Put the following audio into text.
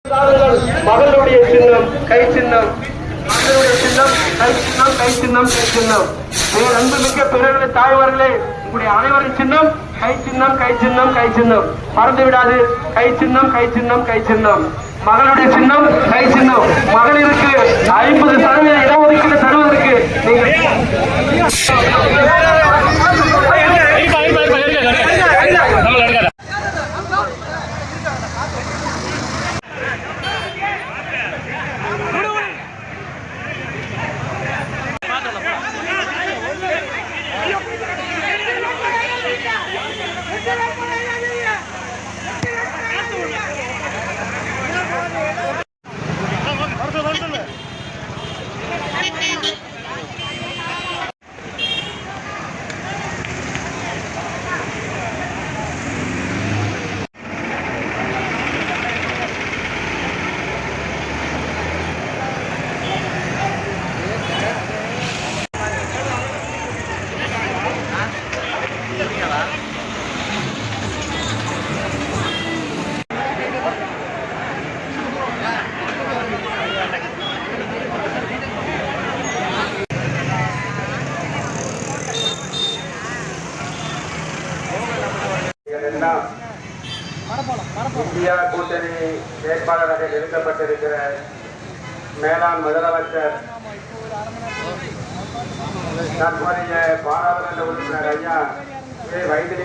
மகளுடைய சின்னம் கை சின்னம், மகளுடைய சின்னம் கை சின்னம், கை சின்னம், கை சின்னம். அன்புமிக்க பிறர்களே, தாய்மார்களே, உங்களுடைய அனைவரின் சின்னம் கை சின்னம், கை சின்னம், கை சின்னம். மறந்து விடாது. கை சின்னம், கை சின்னம், கை சின்னம். மகளுடைய சின்னம் கை சின்னம். மகளிருக்கு 50% இடஒதுக்கீடு தருவதற்கு இந்தியா கூட்டணி வேட்பாளராக நிறுத்தப்பட்டிருக்கிற மேலாண் முதலமைச்சர் தற்போதைய பாராளுமன்ற உறுப்பினர் ஐயா வைத்திலிங்கம்